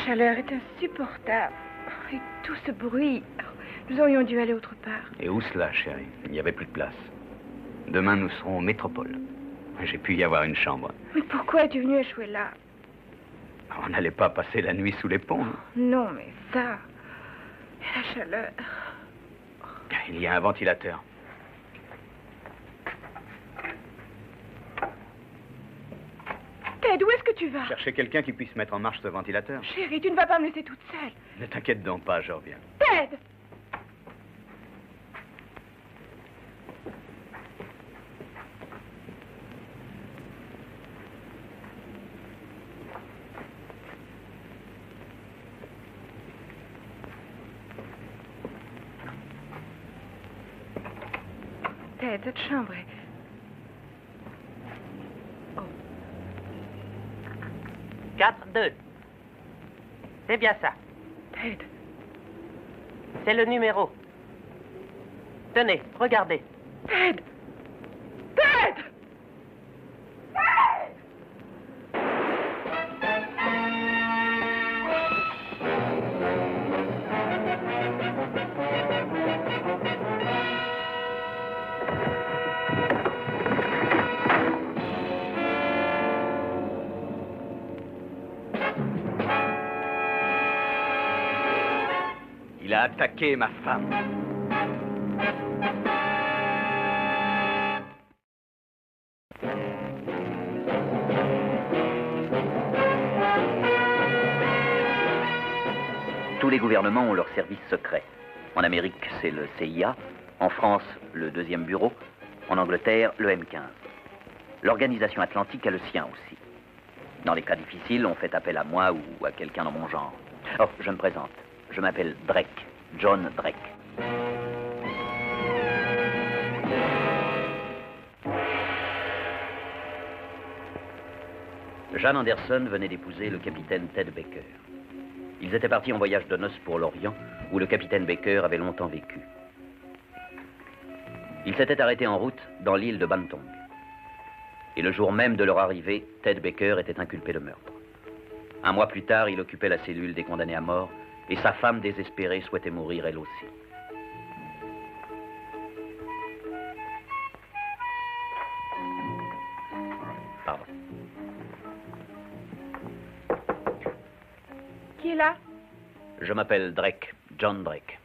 chaleur est insupportable. Et tout ce bruit. Nous aurions dû aller autre part. Et où cela, chérie? Il n'y avait plus de place. Demain, nous serons au Métropole. J'ai pu y avoir une chambre. Mais pourquoi es-tu venu échouer là? On n'allait pas passer la nuit sous les ponts. Non, mais ça... Et la chaleur... Il y a un ventilateur. Ted, où est-ce que tu vas? Chercher quelqu'un qui puisse mettre en marche ce ventilateur. Chérie, tu ne vas pas me laisser toute seule. Ne t'inquiète donc pas, je reviens. Ted! Ted, cette chambre est... Oh. 4-2. C'est bien ça. Ted. C'est le numéro. Tenez, regardez. Ted! Ted! Il a attaqué ma femme. Tous les gouvernements ont leurs services secrets. En Amérique, c'est le CIA. En France, le 2e bureau. En Angleterre, le M15. L'organisation atlantique a le sien aussi. Dans les cas difficiles, on fait appel à moi ou à quelqu'un dans mon genre. Oh, je me présente. Je m'appelle Drake. John Drake. Jeanne Anderson venait d'épouser le capitaine Ted Baker. Ils étaient partis en voyage de noces pour l'Orient, où le capitaine Baker avait longtemps vécu. Ils s'étaient arrêtés en route dans l'île de Bantong. Et le jour même de leur arrivée, Ted Baker était inculpé de meurtre. Un mois plus tard, il occupait la cellule des condamnés à mort, et sa femme désespérée souhaitait mourir elle aussi. Pardon. Qui est là? Je m'appelle Drake, John Drake.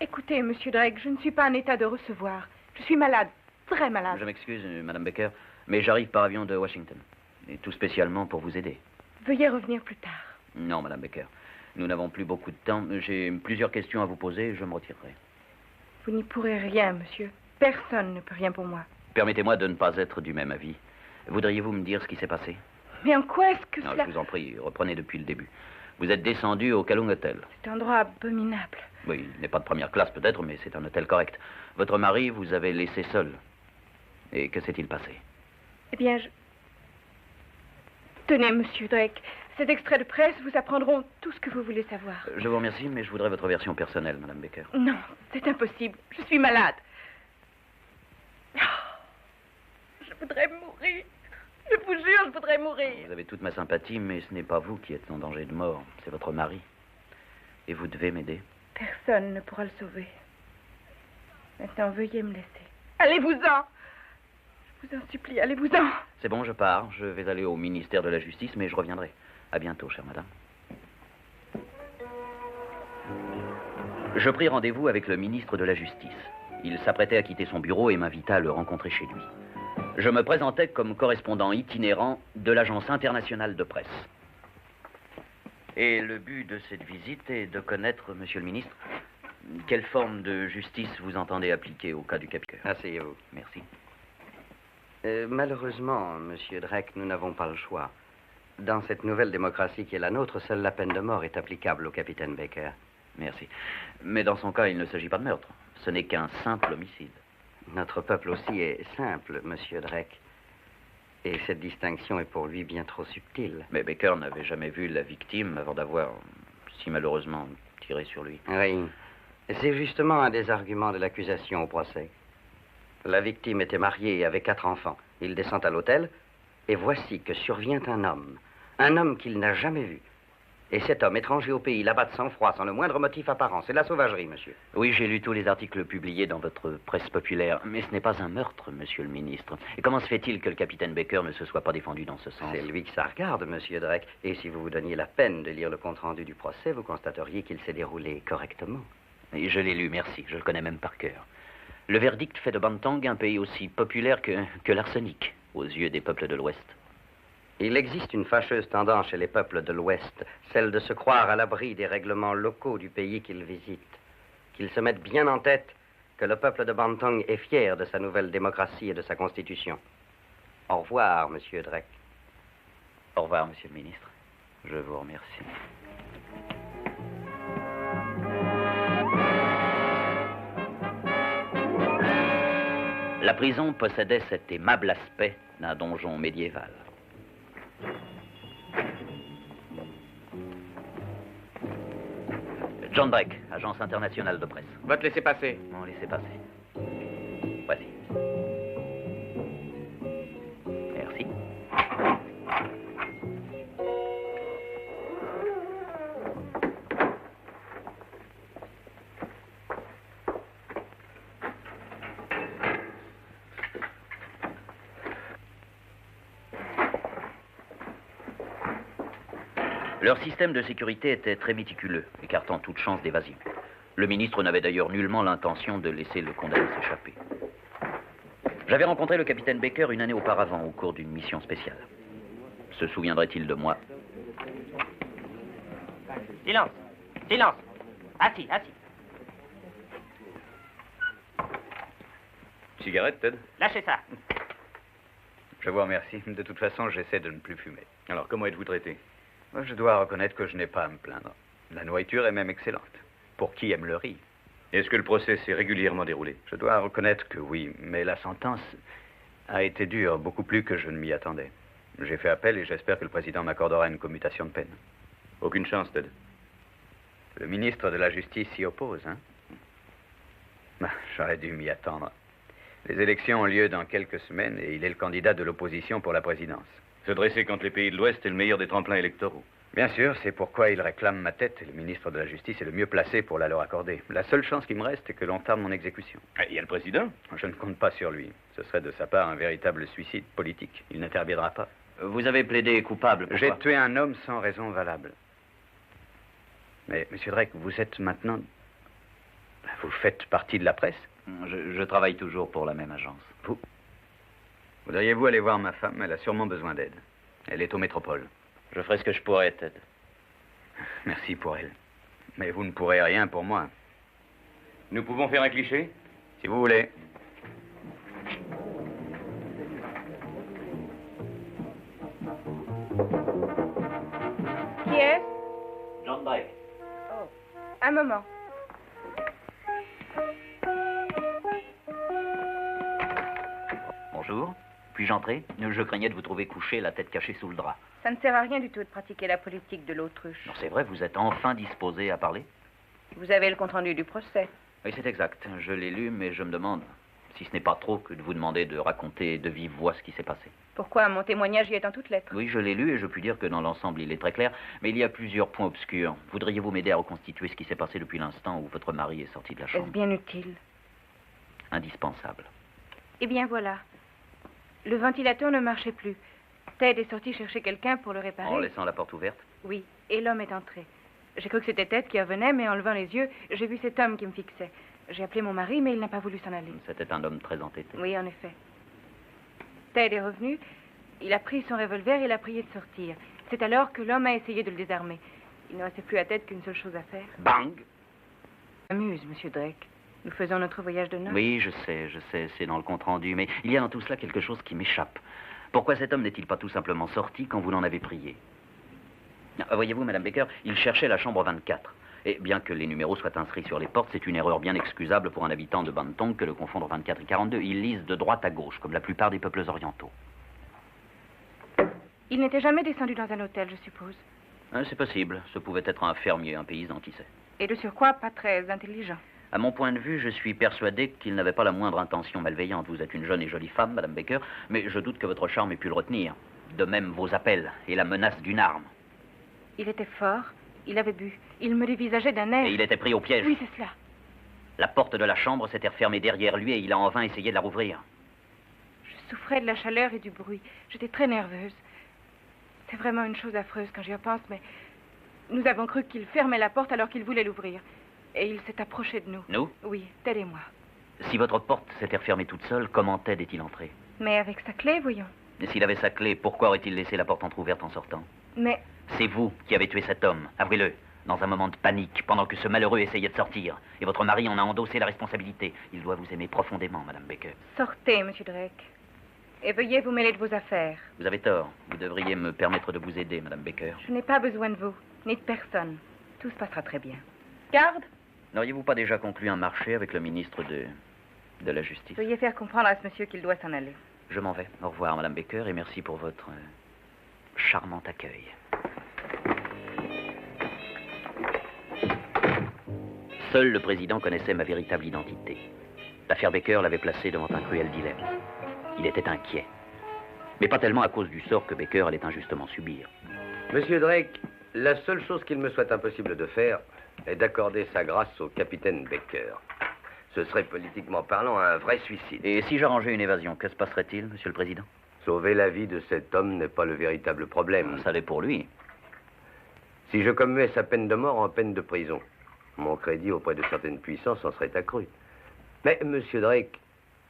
Écoutez, monsieur Drake, je ne suis pas en état de recevoir. Je suis malade, très malade. Je m'excuse, Madame Baker, mais j'arrive par avion de Washington. Et tout spécialement pour vous aider. Veuillez revenir plus tard. Non, Madame Baker. Nous n'avons plus beaucoup de temps. J'ai plusieurs questions à vous poser et je me retirerai. Vous n'y pourrez rien, monsieur. Personne ne peut rien pour moi. Permettez-moi de ne pas être du même avis. Voudriez-vous me dire ce qui s'est passé? Mais en quoi est-ce que Non, cela... je vous en prie, reprenez depuis le début. Vous êtes descendu au Kalung Hotel. C'est un endroit abominable. Oui, il n'est pas de première classe peut-être, mais c'est un hôtel correct. Votre mari vous avez laissé seul. Et que s'est-il passé? Eh bien, Tenez, monsieur Drake, ces extraits de presse vous apprendront tout ce que vous voulez savoir. Je vous remercie, mais je voudrais votre version personnelle, Madame Baker. Non, c'est impossible. Je suis malade. Je voudrais mourir. Je vous jure, je voudrais mourir. Vous avez toute ma sympathie, mais ce n'est pas vous qui êtes en danger de mort. C'est votre mari. Et vous devez m'aider. Personne ne pourra le sauver. Maintenant, veuillez me laisser. Allez-vous-en. Je vous en supplie, allez-vous-en. C'est bon, je pars. Je vais aller au ministère de la Justice, mais je reviendrai. À bientôt, chère madame. Je pris rendez-vous avec le ministre de la Justice. Il s'apprêtait à quitter son bureau et m'invita à le rencontrer chez lui. Je me présentais comme correspondant itinérant de l'Agence internationale de presse. Et le but de cette visite est de connaître, monsieur le ministre, quelle forme de justice vous entendez appliquer au cas du capitaine. Asseyez-vous. Merci. Malheureusement, monsieur Drake, nous n'avons pas le choix. Dans cette nouvelle démocratie qui est la nôtre, seule la peine de mort est applicable au capitaine Baker. Merci. Mais dans son cas, il ne s'agit pas de meurtre. Ce n'est qu'un simple homicide. Notre peuple aussi est simple, monsieur Drake. Et cette distinction est pour lui bien trop subtile. Mais Baker n'avait jamais vu la victime avant d'avoir, si malheureusement, tiré sur lui. Oui. C'est justement un des arguments de l'accusation au procès. La victime était mariée et avait 4 enfants. Il descend à l'hôtel, et voici que survient un homme, Un homme qu'il n'a jamais vu. Et cet homme, étranger au pays, l'abat de sang-froid, sans le moindre motif apparent. C'est de la sauvagerie, monsieur. Oui, j'ai lu tous les articles publiés dans votre presse populaire. Mais ce n'est pas un meurtre, monsieur le ministre. Et comment se fait-il que le capitaine Baker ne se soit pas défendu dans ce sens? C'est lui que ça regarde, monsieur Drake. Et si vous vous donniez la peine de lire le compte-rendu du procès, vous constateriez qu'il s'est déroulé correctement. Et je l'ai lu, merci. Je le connais même par cœur. Le verdict fait de Bantang un pays aussi populaire que l'arsenic aux yeux des peuples de l'Ouest. Il existe une fâcheuse tendance chez les peuples de l'Ouest, celle de se croire à l'abri des règlements locaux du pays qu'ils visitent. Qu'ils se mettent bien en tête que le peuple de Bantang est fier de sa nouvelle démocratie et de sa constitution. Au revoir, monsieur Drake. Au revoir, monsieur le ministre. Je vous remercie. La prison possédait cet aimable aspect d'un donjon médiéval. John Drake, agence internationale de presse. Va te laisser passer. Bon, laissez passer. Voici. Merci. Leur système de sécurité était très méticuleux, écartant toute chance d'évasion. Le ministre n'avait d'ailleurs nullement l'intention de laisser le condamné s'échapper. J'avais rencontré le capitaine Baker une année auparavant au cours d'une mission spéciale. Se souviendrait-il de moi? Silence. Silence. Assis, assis. Cigarette, Ted? Lâchez ça. Je vous remercie. De toute façon, j'essaie de ne plus fumer. Alors, comment êtes-vous traité? Je dois reconnaître que je n'ai pas à me plaindre. La nourriture est même excellente. Pour qui aime le riz? Est-ce que le procès s'est régulièrement déroulé? Je dois reconnaître que oui, mais la sentence a été dure, beaucoup plus que je ne m'y attendais. J'ai fait appel et j'espère que le président m'accordera une commutation de peine. Aucune chance, Ted. Le ministre de la Justice s'y oppose, hein? J'aurais dû m'y attendre. Les élections ont lieu dans quelques semaines et il est le candidat de l'opposition pour la présidence. Se dresser contre les pays de l'Ouest est le meilleur des tremplins électoraux. Bien sûr, c'est pourquoi il réclame ma tête et le ministre de la Justice est le mieux placé pour la leur accorder. La seule chance qui me reste est que l'on tarde mon exécution. Il y a le président. Je ne compte pas sur lui. Ce serait de sa part un véritable suicide politique. Il n'interviendra pas. Vous avez plaidé coupable. J'ai tué un homme sans raison valable. Mais, monsieur Drake, vous êtes maintenant... Vous faites partie de la presse? Je travaille toujours pour la même agence. Vous? Voudriez-vous aller voir ma femme? Elle a sûrement besoin d'aide. Elle est au métropole. Je ferai ce que je pourrai, Ted. Merci pour elle. Mais vous ne pourrez rien pour moi. Nous pouvons faire un cliché? Si vous voulez. Qui est-ce? John Drake. Oh, un moment. Bonjour. Puis-je entrer? Je craignais de vous trouver couché, la tête cachée sous le drap. Ça ne sert à rien du tout de pratiquer la politique de l'autruche. Non, c'est vrai, vous êtes enfin disposé à parler? Vous avez le compte-rendu du procès. Oui, c'est exact. Je l'ai lu, mais je me demande si ce n'est pas trop que de vous demander de raconter de vive voix ce qui s'est passé. Pourquoi? Mon témoignage y est en toutes lettres. Oui, je l'ai lu et je puis dire que dans l'ensemble, il est très clair, mais il y a plusieurs points obscurs. Voudriez-vous m'aider à reconstituer ce qui s'est passé depuis l'instant où votre mari est sorti de la Est-ce chambre? bien utile? Indispensable. Eh bien, voilà. Le ventilateur ne marchait plus. Ted est sorti chercher quelqu'un pour le réparer. En laissant la porte ouverte? Oui, et l'homme est entré. J'ai cru que c'était Ted qui revenait, mais en levant les yeux, j'ai vu cet homme qui me fixait. J'ai appelé mon mari, mais il n'a pas voulu s'en aller. C'était un homme très entêté. Oui, en effet. Ted est revenu, il a pris son revolver et il a prié de sortir. C'est alors que l'homme a essayé de le désarmer. Il ne restait plus à Ted qu'une seule chose à faire. Bang! Amuse, monsieur Drake. Nous faisons notre voyage de noces. Oui, je sais, c'est dans le compte-rendu, mais il y a dans tout cela quelque chose qui m'échappe. Pourquoi cet homme n'est-il pas tout simplement sorti quand vous l'en avez prié? Voyez-vous, Madame Baker, il cherchait la chambre 24. Et bien que les numéros soient inscrits sur les portes, c'est une erreur bien excusable pour un habitant de Bantong que de confondre 24 et 42. Ils lisent de droite à gauche, comme la plupart des peuples orientaux. Il n'était jamais descendu dans un hôtel, je suppose. C'est possible. Ce pouvait être un fermier, un paysan, qui sait. Et de surcroît, pas très intelligent. À mon point de vue, je suis persuadé qu'il n'avait pas la moindre intention malveillante. Vous êtes une jeune et jolie femme, Madame Baker, mais je doute que votre charme ait pu le retenir. De même vos appels et la menace d'une arme. Il était fort, il avait bu. Il me dévisageait d'un air. Et il était pris au piège. Oui, c'est cela. La porte de la chambre s'était refermée derrière lui et il a en vain essayé de la rouvrir. Je souffrais de la chaleur et du bruit. J'étais très nerveuse. C'est vraiment une chose affreuse quand j'y repense, mais nous avons cru qu'il fermait la porte alors qu'il voulait l'ouvrir. Et il s'est approché de nous. Nous? Oui, Ted et moi. Si votre porte s'était refermée toute seule, comment Ted est-il entré? Mais avec sa clé, voyons. Et s'il avait sa clé, pourquoi aurait-il laissé la porte entrouverte en sortant? Mais C'est vous qui avez tué cet homme, avouez-le, dans un moment de panique, pendant que ce malheureux essayait de sortir. Et votre mari en a endossé la responsabilité. Il doit vous aimer profondément, Madame Baker. sortez, Monsieur Drake. Et veuillez vous mêler de vos affaires. Vous avez tort. Vous devriez me permettre de vous aider, Madame Baker. Je n'ai pas besoin de vous, ni de personne. Tout se passera très bien. Garde, N'auriez-vous pas déjà conclu un marché avec le ministre de la Justice? veuillez faire comprendre à ce monsieur qu'il doit s'en aller. Je m'en vais. Au revoir, Madame Baker, et merci pour votre charmant accueil. Seul le président connaissait ma véritable identité. L'affaire Baker l'avait placé devant un cruel dilemme. Il était inquiet. Mais pas tellement à cause du sort que Baker allait injustement subir. Monsieur Drake, la seule chose qu'il me soit impossible de faire est d'accorder sa grâce au capitaine Baker. Ce serait politiquement parlant un vrai suicide. Et si j'arrangeais une évasion, que se passerait-il, Monsieur le Président? Sauver la vie de cet homme n'est pas le véritable problème. Ça l'est pour lui. Si je commuais sa peine de mort en peine de prison, mon crédit auprès de certaines puissances en serait accru. Mais, monsieur Drake,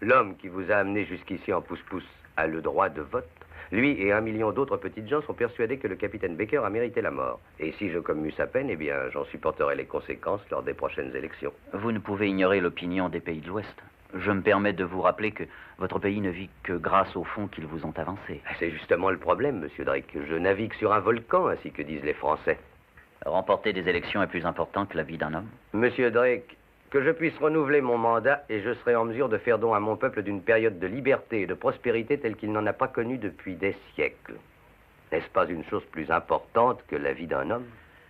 l'homme qui vous a amené jusqu'ici en pouce-pouce a le droit de vote. Lui et 1 million d'autres petites gens sont persuadés que le capitaine Baker a mérité la mort. Et si je commue sa peine, eh bien, j'en supporterai les conséquences lors des prochaines élections. Vous ne pouvez ignorer l'opinion des pays de l'Ouest. Je me permets de vous rappeler que votre pays ne vit que grâce aux fonds qu'ils vous ont avancés. C'est justement le problème, monsieur Drake. Je navigue sur un volcan, ainsi que disent les Français. Remporter des élections est plus important que la vie d'un homme. Monsieur Drake, que je puisse renouveler mon mandat et je serai en mesure de faire don à mon peuple d'une période de liberté et de prospérité telle qu'il n'en a pas connue depuis des siècles. N'est-ce pas une chose plus importante que la vie d'un homme?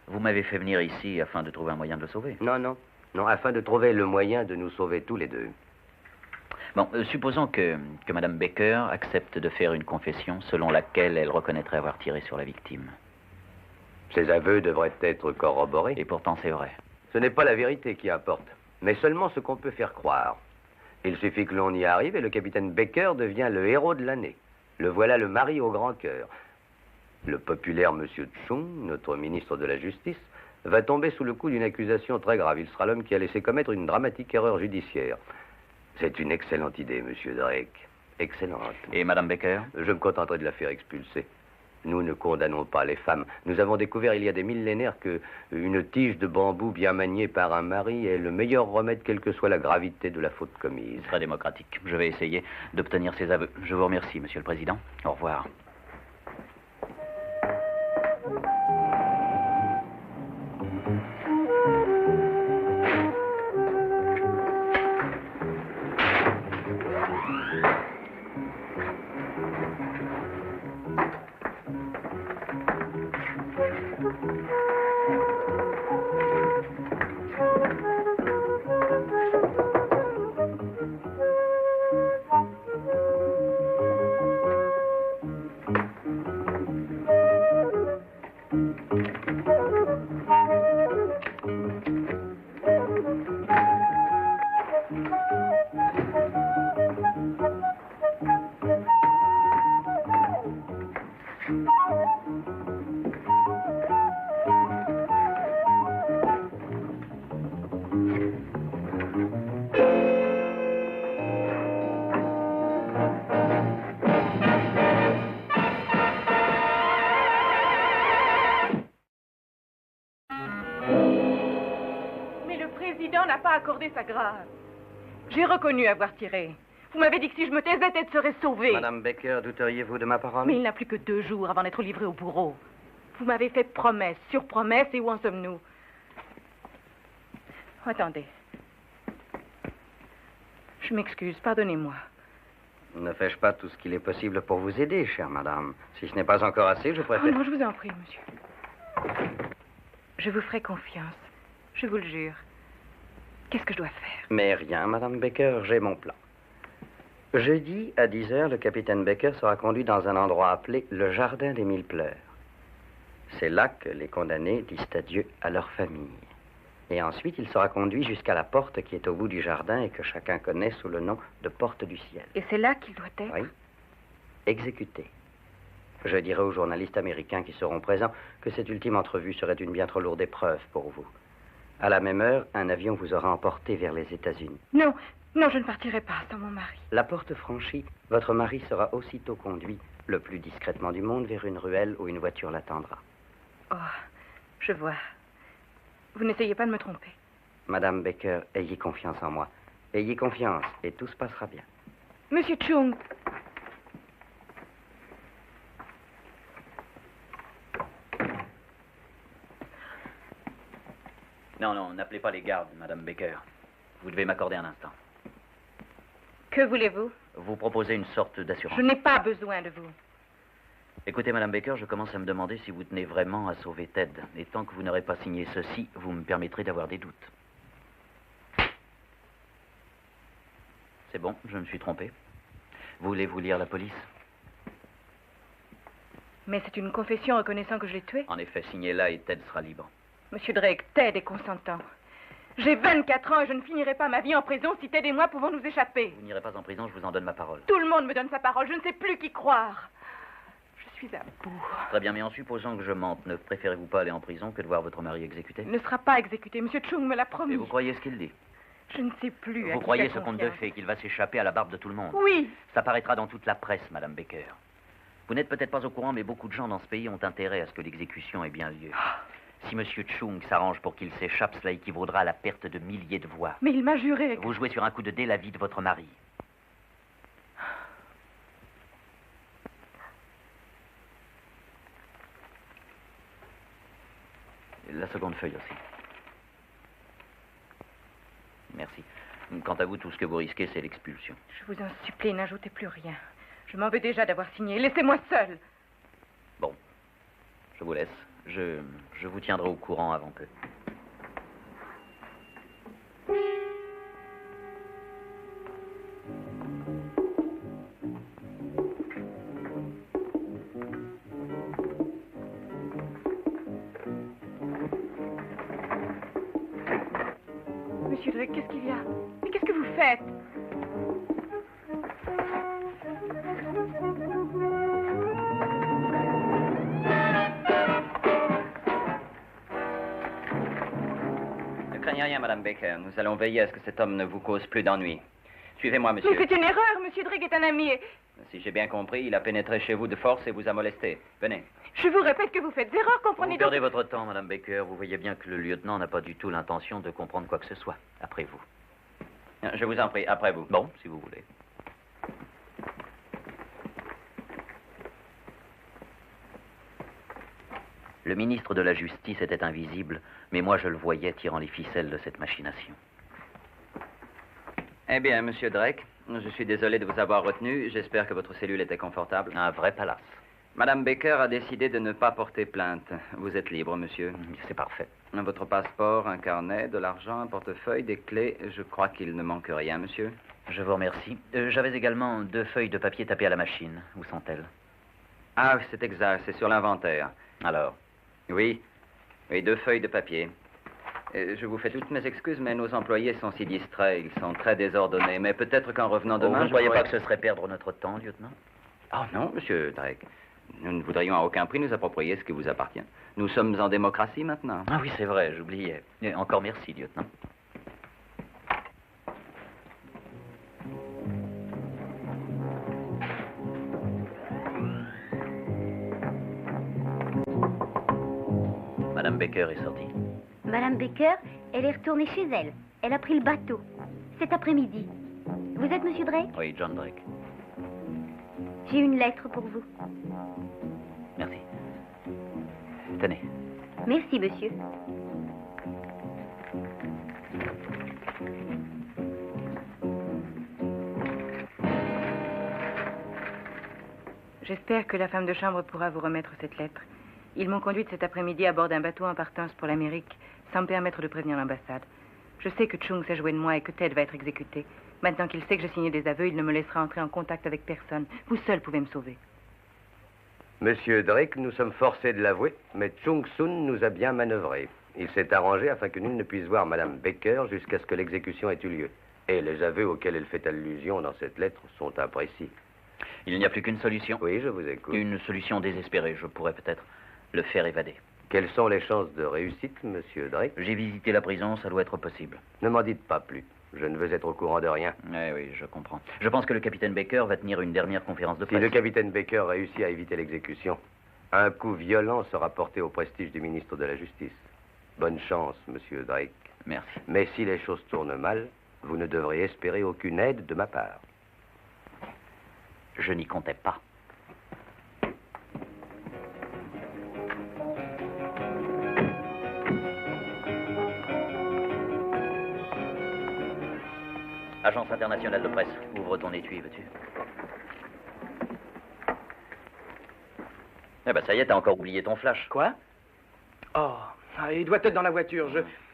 Vous m'avez fait venir ici afin de trouver un moyen de le sauver. Non, afin de trouver le moyen de nous sauver tous les deux. Bon, supposons que Madame Baker accepte de faire une confession selon laquelle elle reconnaîtrait avoir tiré sur la victime. Ces aveux devraient être corroborés. Et pourtant, c'est vrai. Ce n'est pas la vérité qui importe, mais seulement ce qu'on peut faire croire. Il suffit que l'on y arrive et le capitaine Baker devient le héros de l'année. Le voilà le mari au grand cœur. Le populaire monsieur Chung, notre ministre de la Justice, va tomber sous le coup d'une accusation très grave. Il sera l'homme qui a laissé commettre une dramatique erreur judiciaire. C'est une excellente idée, monsieur Drake. Excellente. Et Madame Baker? Je me contenterai de la faire expulser. Nous ne condamnons pas les femmes. Nous avons découvert il y a des millénaires que une tige de bambou bien maniée par un mari est le meilleur remède, quelle que soit la gravité de la faute commise. Très démocratique. Je vais essayer d'obtenir ces aveux. Je vous remercie, Monsieur le Président. Au revoir. N'a pas accordé sa grâce. J'ai reconnu avoir tiré. Vous m'avez dit que si je me taisais, Ted serait sauvé. Madame Baker, douteriez-vous de ma parole? Mais il n'a plus que 2 jours avant d'être livré au bourreau. Vous m'avez fait promesse sur promesse, et où en sommes-nous? Attendez. Je m'excuse, pardonnez-moi. Ne fais-je pas tout ce qu'il est possible pour vous aider, chère madame? Si ce n'est pas encore assez, je Oh préfère... non, je vous en prie, monsieur. Je vous ferai confiance. Je vous le jure. Qu'est-ce que je dois faire? Mais rien, madame Baker, j'ai mon plan. Jeudi, à 10 heures, le capitaine Baker sera conduit dans un endroit appelé le Jardin des Mille Pleurs. C'est là que les condamnés disent adieu à leur famille. Et ensuite, il sera conduit jusqu'à la porte qui est au bout du jardin et que chacun connaît sous le nom de Porte du Ciel. Et c'est là qu'il doit être? Oui. Exécuté. Je dirai aux journalistes américains qui seront présents que cette ultime entrevue serait une bien trop lourde épreuve pour vous. À la même heure, un avion vous aura emporté vers les États-Unis. Non, non, je ne partirai pas sans mon mari. La porte franchie, votre mari sera aussitôt conduit, le plus discrètement du monde, vers une ruelle où une voiture l'attendra. Oh, je vois. Vous n'essayez pas de me tromper. Madame Baker, ayez confiance en moi. Ayez confiance et tout se passera bien. Monsieur Chung. Non, non, n'appelez pas les gardes, Madame Baker. Vous devez m'accorder un instant. Que voulez-vous? Vous proposez une sorte d'assurance. Je n'ai pas besoin de vous. Écoutez, Madame Baker, je commence à me demander si vous tenez vraiment à sauver Ted. Et tant que vous n'aurez pas signé ceci, vous me permettrez d'avoir des doutes. C'est bon, je me suis trompé. Voulez-vous lire la police? Mais c'est une confession reconnaissant que je l'ai tué. En effet, signez-la et Ted sera libre. Monsieur Drake, Ted est consentant. J'ai 24 ans et je ne finirai pas ma vie en prison si Ted et moi pouvons nous échapper. Vous n'irez pas en prison, je vous en donne ma parole. Tout le monde me donne sa parole, je ne sais plus qui croire. Je suis à bout. Très bien, mais en supposant que je mente, ne préférez-vous pas aller en prison que de voir votre mari exécuté? Il ne sera pas exécuté, Monsieur Chung me l'a promis. Et vous croyez ce qu'il dit? Je ne sais plus. à Vous qui croyez faire ce conte de confiance. fées, qu'il va s'échapper à la barbe de tout le monde? Oui. Ça paraîtra dans toute la presse, Madame Baker. Vous n'êtes peut-être pas au courant, mais beaucoup de gens dans ce pays ont intérêt à ce que l'exécution ait bien lieu. Si Monsieur Chung s'arrange pour qu'il s'échappe, cela équivaudra à la perte de milliers de voix. Mais il m'a juré. Vous jouez sur un coup de dé la vie de votre mari. La seconde feuille aussi. Merci. Quant à vous, tout ce que vous risquez, c'est l'expulsion. Je vous en supplie, n'ajoutez plus rien. Je m'en veux déjà d'avoir signé. Laissez-moi seule. Bon, je vous laisse. Je vous tiendrai au courant avant peu. Monsieur Drake, qu'est-ce qu'il y a? Mais qu'est-ce que vous faites? Ne craignez rien, Madame Baker. Nous allons veiller à ce que cet homme ne vous cause plus d'ennuis. Suivez-moi, monsieur. Mais c'est une erreur. Monsieur Drake est un ami et... Si j'ai bien compris, il a pénétré chez vous de force et vous a molesté. Venez. Je vous répète que vous faites erreur, comprenez Vous donc... perdez votre temps, Madame Baker. Vous voyez bien que le lieutenant n'a pas du tout l'intention de comprendre quoi que ce soit. Après vous. Je vous en prie, après vous. Bon, si vous voulez. Le ministre de la Justice était invisible, mais moi je le voyais tirant les ficelles de cette machination. Eh bien, monsieur Drake, je suis désolé de vous avoir retenu. J'espère que votre cellule était confortable. Un vrai palace. Madame Baker a décidé de ne pas porter plainte. Vous êtes libre, monsieur. C'est parfait. Votre passeport, un carnet, de l'argent, un portefeuille, des clés. Je crois qu'il ne manque rien, monsieur. Je vous remercie. J'avais également 2 feuilles de papier tapées à la machine. Où sont-elles? Ah, c'est exact, c'est sur l'inventaire. Alors? Oui, 2 feuilles de papier. Je vous fais toutes mes excuses, mais nos employés sont si distraits, ils sont très désordonnés. Mais peut-être qu'en revenant demain... Vous ne croyez pourrai- pas que ce serait perdre notre temps, lieutenant? Oh non, monsieur Drake. Nous ne voudrions à aucun prix nous approprier ce qui vous appartient. Nous sommes en démocratie maintenant. Ah oui, c'est vrai, j'oubliais. Et encore merci, lieutenant. Madame Baker est sortie. Madame Baker, elle est retournée chez elle. Elle a pris le bateau. Cet après-midi. Vous êtes Monsieur Drake? Oui, John Drake. J'ai une lettre pour vous. Merci. Tenez. Merci, monsieur. J'espère que la femme de chambre pourra vous remettre cette lettre. Ils m'ont conduite cet après-midi à bord d'un bateau en partance pour l'Amérique, sans me permettre de prévenir l'ambassade. Je sais que Chung s'est joué de moi et que Ted va être exécuté, Maintenant qu'il sait que j'ai signé des aveux, il ne me laissera entrer en contact avec personne. Vous seul pouvez me sauver. Monsieur Drake, nous sommes forcés de l'avouer, mais Chung Sun nous a bien manœuvré. Il s'est arrangé afin que nul ne puisse voir Madame Baker jusqu'à ce que l'exécution ait eu lieu. Et les aveux auxquels elle fait allusion dans cette lettre sont imprécis. Il n'y a plus qu'une solution. Oui, je vous écoute. Une solution désespérée. Je pourrais peut-être le faire évader. Quelles sont les chances de réussite, monsieur Drake? J'ai visité la prison, ça doit être possible. Ne m'en dites pas plus. Je ne veux être au courant de rien. Oui, je comprends. Je pense que le capitaine Baker va tenir une dernière conférence de Si presse. le capitaine Baker réussit à éviter l'exécution, un coup violent sera porté au prestige du ministre de la Justice. Bonne chance, monsieur Drake. Merci. Mais si les choses tournent mal, vous ne devrez espérer aucune aide de ma part. Je n'y comptais pas. Agence internationale de presse, ouvre ton étui, veux-tu? Eh ben, ça y est, t'as encore oublié ton flash. Quoi? Oh, il doit être dans la voiture.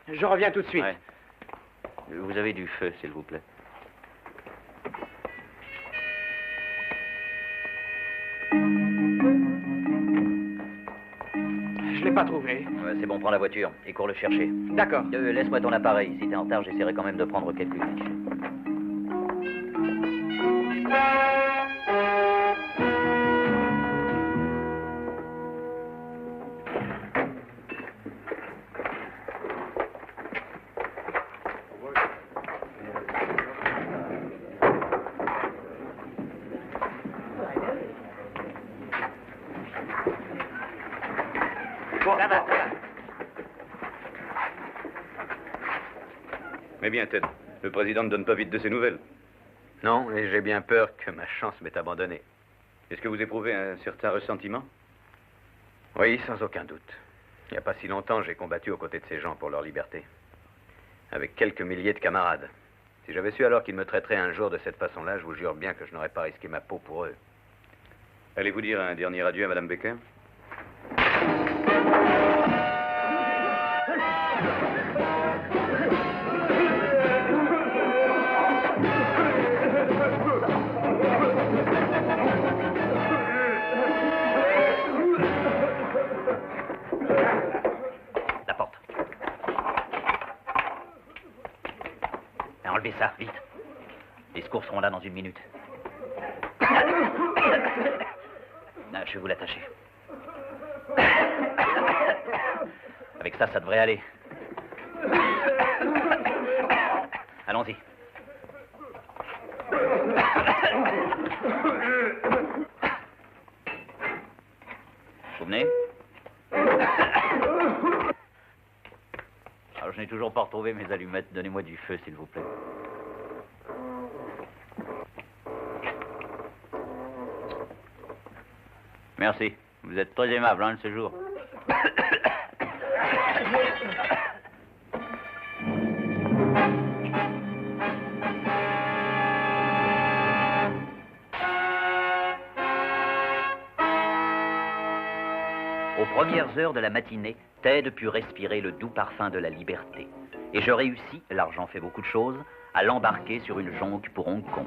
Je reviens tout de suite. Ouais. Vous avez du feu, s'il vous plaît. Je l'ai pas trouvé. Ouais, c'est bon, prends la voiture et cours le chercher. D'accord. Laisse-moi ton appareil. Si t'es en retard, j'essaierai quand même de prendre quelques clichés. Mais bien, Ted, le président ne donne pas vite de ses nouvelles. Non, et j'ai bien peur que ma chance m'ait abandonné. Est-ce que vous éprouvez un certain ressentiment? Oui, sans aucun doute. Il n'y a pas si longtemps, j'ai combattu aux côtés de ces gens pour leur liberté. Avec quelques milliers de camarades. Si j'avais su alors qu'ils me traiteraient un jour de cette façon-là, je vous jure bien que je n'aurais pas risqué ma peau pour eux. Allez-vous dire un dernier adieu à Madame Baker? La porte. Enlevez ça, vite. Les secours seront là dans une minute. Ah, je vais vous l'attacher. Avec ça, ça devrait aller. Allons-y. Vous venez? Alors, je n'ai toujours pas retrouvé mes allumettes. Donnez-moi du feu, s'il vous plaît. Merci. Vous êtes très aimable, hein, ce jour. Aux premières heures de la matinée, Ted put respirer le doux parfum de la liberté. Et je réussis, l'argent fait beaucoup de choses, à l'embarquer sur une jonque pour Hong Kong.